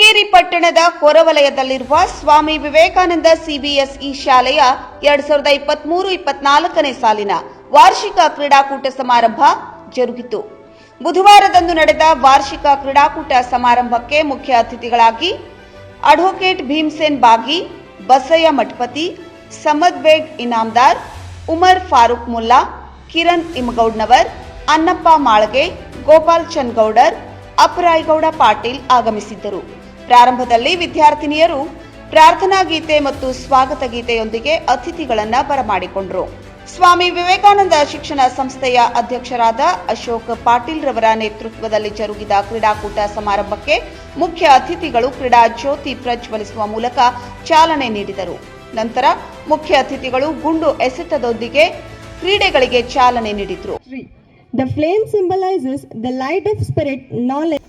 ಶೃಂಗೇರಿ ಪಟ್ಟಣದ ಹೊರವಲಯದಲ್ಲಿರುವ ಸ್ವಾಮಿ ವಿವೇಕಾನಂದ ಸಿಬಿಎಸ್ಇ ಶಾಲೆಯ 2023-24ನೇ ಸಾಲಿನ ವಾರ್ಷಿಕ ಕ್ರೀಡಾಕೂಟ ಸಮಾರಂಭ ಜರುಗಿತು. ಬುಧವಾರದಂದು ನಡೆದ ವಾರ್ಷಿಕ ಕ್ರೀಡಾಕೂಟ ಸಮಾರಂಭಕ್ಕೆ ಮುಖ್ಯ ಅತಿಥಿಗಳಾಗಿ ಅಡ್ವೊಕೇಟ್ ಭೀಮಸೇನ್ ಬಾಗಿ, ಬಸಯ್ಯ ಮಠಪತಿ, ಸಮದ್ ಬೇಗ್ ಇನಾಮದಾರ್, ಉಮರ್ ಫಾರೂಕ್ ಮುಲ್ಲಾ, ಕಿರಣ್ ಇಮಗೌಡ್ನವರ್, ಅನ್ನಪ್ಪ ಮಾಳಗೆ, ಗೋಪಾಲ್ ಚನ್ಗೌಡರ್, ಅಪರಾಯಗೌಡ ಪಾಟೀಲ್ ಆಗಮಿಸಿದ್ದರು. ಪ್ರಾರಂಭದಲ್ಲಿ ವಿದ್ಯಾರ್ಥಿನಿಯರು ಪ್ರಾರ್ಥನಾ ಗೀತೆ ಮತ್ತು ಸ್ವಾಗತ ಗೀತೆಯೊಂದಿಗೆ ಅತಿಥಿಗಳನ್ನು ಬರಮಾಡಿಕೊಂಡರು. ಸ್ವಾಮಿ ವಿವೇಕಾನಂದ ಶಿಕ್ಷಣ ಸಂಸ್ಥೆಯ ಅಧ್ಯಕ್ಷರಾದ ಅಶೋಕ್ ಪಾಟೀಲ್ ರವರ ನೇತೃತ್ವದಲ್ಲಿ ಜರುಗಿದ ಕ್ರೀಡಾಕೂಟ ಸಮಾರಂಭಕ್ಕೆ ಮುಖ್ಯ ಅತಿಥಿಗಳು ಕ್ರೀಡಾ ಜ್ಯೋತಿ ಪ್ರಜ್ವಲಿಸುವ ಮೂಲಕ ಚಾಲನೆ ನೀಡಿದರು. ನಂತರ ಮುಖ್ಯ ಅತಿಥಿಗಳು ಗುಂಡು ಎಸೆತದೊಂದಿಗೆ ಕ್ರೀಡೆಗಳಿಗೆ ಚಾಲನೆ ನೀಡಿದರು. The flame symbolizes the light of spirit, knowledge.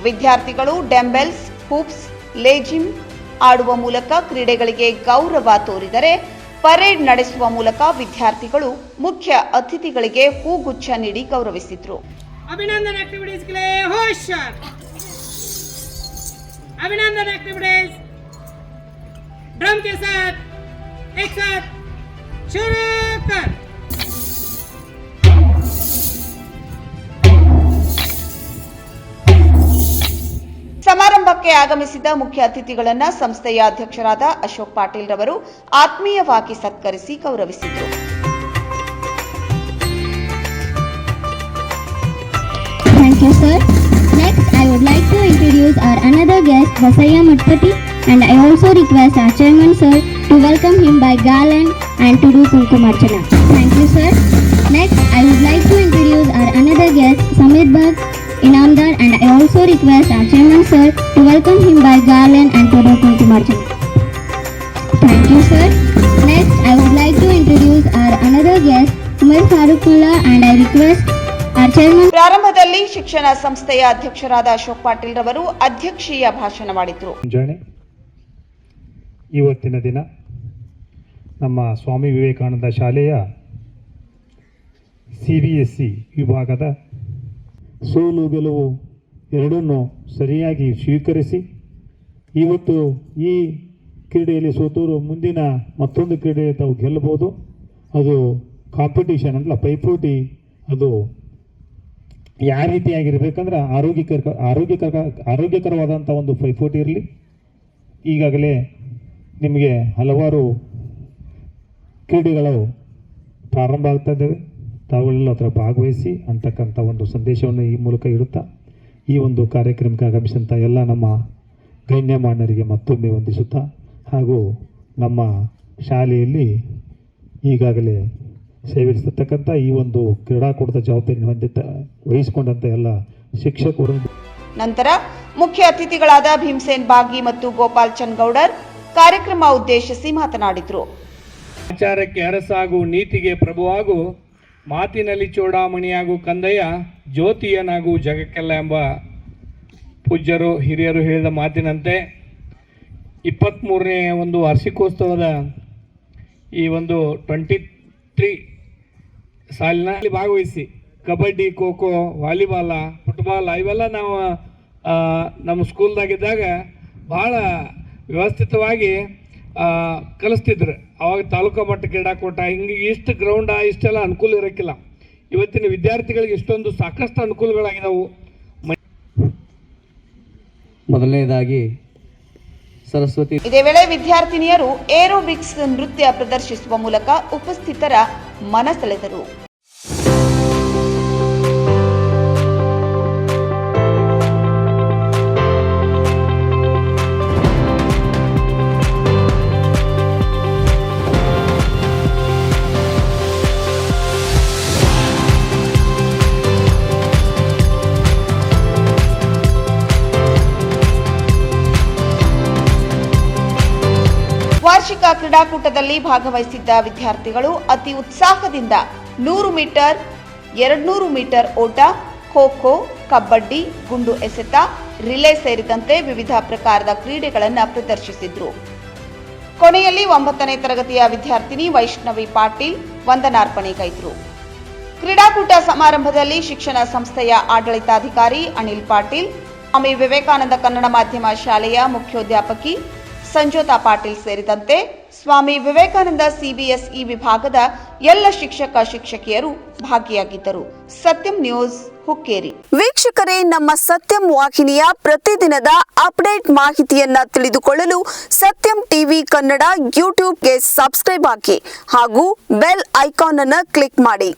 ವಿದ್ಯಾರ್ಥಿಗಳು ಡಂಬೆಲ್ಸ್, ಹೂಪ್ಸ್, ಲೇಜಿಮ್ ಆಡುವ ಮೂಲಕ ಕ್ರೀಡೆಗಳಿಗೆ ಗೌರವ ತೋರಿದರೆ, ಪರೇಡ್ ನಡೆಸುವ ಮೂಲಕ ವಿದ್ಯಾರ್ಥಿಗಳು ಮುಖ್ಯ ಅತಿಥಿಗಳಿಗೆ ಹೂಗುಚ್ಛ ನೀಡಿ ಗೌರವಿಸಿದರು. अभिनंदन एक्टिविटीज के लिए होशियार, अभिनंदन एक्टिविटीज ड्रम के साथ एक साथ शुरू कर. ಸಮಾರಂಭಕ್ಕೆ ಆಗಮಿಸಿದ ಮುಖ್ಯ ಅತಿಥಿಗಳನ್ನು ಸಂಸ್ಥೆಯ ಅಧ್ಯಕ್ಷರಾದ ಅಶೋಕ್ ಪಾಟೀಲ್ ರವರು ಆತ್ಮೀಯವಾಗಿ ಸತ್ಕರಿಸಿ ಗೌರವಿಸಿದರು. Thank you, sir. Next, I would like to introduce our another guest, Basayya Matpati, and I also request our chairman, sir, to welcome him by garland and to do Kumkumarchana. Thank you, sir. Next, I would like to introduce our another guest, Samit Bag Inamdar, and I also request our chairman, sir, to welcome him by garland and to do Kumkumarchana. Thank you, sir. Next, I would like to introduce our another guest, Umar Farooq Mullah, and I request ಪ್ರಾರಂಭದಲ್ಲಿ ಶಿಕ್ಷಣ ಸಂಸ್ಥೆಯ ಅಧ್ಯಕ್ಷರಾದ ಅಶೋಕ್ ಪಾಟೀಲ್ ರವರು ಅಧ್ಯಕ್ಷೀಯ ಭಾಷಣ ಮಾಡಿದರು. ಇವತ್ತಿನ ದಿನ ನಮ್ಮ ಸ್ವಾಮಿ ವಿವೇಕಾನಂದ ಶಾಲೆಯ ಸಿಬಿಎಸ್ಇ ವಿಭಾಗದ ಸೋಲು ಗೆಲುವು ಎರಡನ್ನೂ ಸರಿಯಾಗಿ ಸ್ವೀಕರಿಸಿ ಇವತ್ತು ಈ ಕ್ರೀಡೆಯಲ್ಲಿ ಸೋತವರು ಮುಂದಿನ ಮತ್ತೊಂದು ಕ್ರೀಡೆ ತಾವು ಗೆಲ್ಲಬಹುದು. ಅದು ಕಾಂಪಿಟೇಷನ್ ಅಂತಲ್ಲ, ಪೈಪೋಟಿ. ಅದು ಯಾವ ರೀತಿಯಾಗಿರ್ಬೇಕಂದ್ರೆ ಆರೋಗ್ಯಕರವಾದಂಥ ಒಂದು ಪೈಪೋಟಿ ಇರಲಿ. ಈಗಾಗಲೇ ನಿಮಗೆ ಹಲವಾರು ಕ್ರೀಡೆಗಳು ಪ್ರಾರಂಭ ಆಗ್ತಾ ಇದ್ದಾವೆ. ತಾವೆಲ್ಲ ಅದರ ಭಾಗವಹಿಸಿ ಅಂತಕ್ಕಂಥ ಒಂದು ಸಂದೇಶವನ್ನು ಈ ಮೂಲಕ ಇಡುತ್ತಾ ಈ ಒಂದು ಕಾರ್ಯಕ್ರಮಕ್ಕೆ ಆಗಮಿಸಿದಂಥ ಎಲ್ಲ ನಮ್ಮ ಗಣ್ಯಮಾನ್ಯರಿಗೆ ಮತ್ತೊಮ್ಮೆ ವಂದಿಸುತ್ತಾ, ಹಾಗೂ ನಮ್ಮ ಶಾಲೆಯಲ್ಲಿ ಈಗಾಗಲೇ ಸೇವಿಸತಕ್ಕಂಥ ಈ ಒಂದು ಕ್ರೀಡಾಕೂಟದ ಜವಾಬ್ದಾರಿ ವಹಿಸಿಕೊಂಡಂಥ ಎಲ್ಲ ಶಿಕ್ಷಕರು. ನಂತರ ಮುಖ್ಯ ಅತಿಥಿಗಳಾದ ಭೀಮಸೇನ್ ಬಾಗಿ ಮತ್ತು ಗೋಪಾಲ್ ಚನ್ಗೌಡರ್ ಕಾರ್ಯಕ್ರಮ ಉದ್ದೇಶಿಸಿ ಮಾತನಾಡಿದರು. ಆಚಾರಕ್ಕೆ ಅರಸಾಗು, ನೀತಿಗೆ ಪ್ರಭುವಾಗು, ಮಾತಿನಲ್ಲಿ ಚೂಡಾಮಣಿಯಾಗು ಕಂದಯ್ಯ, ಜ್ಯೋತಿಯನಾಗು ಜಗಕ್ಕೆಲ್ಲ ಎಂಬ ಪೂಜ್ಯರು ಹಿರಿಯರು ಹೇಳಿದ ಮಾತಿನಂತೆ 23ನೇ ಒಂದು ವಾರ್ಷಿಕೋತ್ಸವದ ಈ ಒಂದು 23 ಸಾಲಿನಲ್ಲಿ ಭಾಗವಹಿಸಿ ಕಬಡ್ಡಿ, ಖೋ ಖೋ, ವಾಲಿಬಾಲ, ಫುಟ್ಬಾಲ್ ಇವೆಲ್ಲ ನಾವು ನಮ್ಮ ಸ್ಕೂಲ್ದಾಗಿದ್ದಾಗ ಭಾಳ ವ್ಯವಸ್ಥಿತವಾಗಿ ಕಲಿಸ್ತಿದ್ರು. ಅವಾಗ ತಾಲೂಕು ಮಟ್ಟ ಕ್ರೀಡಾಕೂಟ ಹಿಂಗೆ ಇಷ್ಟು ಗ್ರೌಂಡ ಇಷ್ಟೆಲ್ಲ ಅನುಕೂಲ ಇರೋಕ್ಕಿಲ್ಲ. ಇವತ್ತಿನ ವಿದ್ಯಾರ್ಥಿಗಳಿಗೆ ಇಷ್ಟೊಂದು ಸಾಕಷ್ಟು ಅನುಕೂಲಗಳಾಗಿದ್ದಾವೆ. ಮೊದಲನೇದಾಗಿ ಸರಸ್ವತಿ. ಇದೇ ವೇಳೆ ವಿದ್ಯಾರ್ಥಿನಿಯರು ಏರೋಬಿಕ್ಸ್ ನೃತ್ಯ ಪ್ರದರ್ಶಿಸುವ ಮೂಲಕ ಉಪಸ್ಥಿತರ ಮನಸೆಳೆದರು. ವಾರ್ಷಿಕ ಕ್ರೀಡಾಕೂಟದಲ್ಲಿ ಭಾಗವಹಿಸಿದ್ದ ವಿದ್ಯಾರ್ಥಿಗಳು ಅತಿ ಉತ್ಸಾಹದಿಂದ 100 ಮೀಟರ್, 200 ಮೀಟರ್ ಓಟ, ಖೋ ಖೋ, ಕಬಡ್ಡಿ, ಗುಂಡು ಎಸೆತ, ರಿಲೇ ಸೇರಿದಂತೆ ವಿವಿಧ ಪ್ರಕಾರದ ಕ್ರೀಡೆಗಳನ್ನು ಪ್ರದರ್ಶಿಸಿದ್ರು. ಕೊನೆಯಲ್ಲಿ 9ನೇ ತರಗತಿಯ ವಿದ್ಯಾರ್ಥಿನಿ ವೈಷ್ಣವಿ ಪಾಟೀಲ್ ವಂದನಾರ್ಪಣೆಗೈದರು. ಕ್ರೀಡಾಕೂಟ ಸಮಾರಂಭದಲ್ಲಿ ಶಿಕ್ಷಣ ಸಂಸ್ಥೆಯ ಆಡಳಿತಾಧಿಕಾರಿ ಅನಿಲ್ ಪಾಟೀಲ್, ಸ್ವಾಮಿ ವಿವೇಕಾನಂದ ಕನ್ನಡ ಮಾಧ್ಯಮ ಶಾಲೆಯ ಮುಖ್ಯೋಧ್ಯಾಪಕಿ ಸಂಜೋತಾ ಪಾಟೀಲ್ ಸೇರಿದಂತೆ ಸ್ವಾಮಿ ವಿವೇಕಾನಂದ ಸಿಬಿಎಸ್ಇ ವಿಭಾಗದ ಎಲ್ಲ ಶಿಕ್ಷಕಿಯರು ಭಾಗಿಯಾಗಿದ್ದರು. ಸತ್ಯಂ ನ್ಯೂಸ್, ಹುಕ್ಕೇರಿ. ವೀಕ್ಷಕರೇ, ನಮ್ಮ ಸತ್ಯಂ ವಾಹಿನಿಯ ಪ್ರತಿದಿನದ ಅಪ್ಡೇಟ್ ಮಾಹಿತಿಯನ್ನ ತಿಳಿದುಕೊಳ್ಳಲು ಸತ್ಯಂ ಟಿವಿ ಕನ್ನಡ ಯೂಟ್ಯೂಬ್ಗೆ ಸಬ್ಸ್ಕ್ರೈಬ್ ಆಗಿ ಹಾಗೂ ಬೆಲ್ ಐಕಾನ್ ಅನ್ನು ಕ್ಲಿಕ್ ಮಾಡಿ.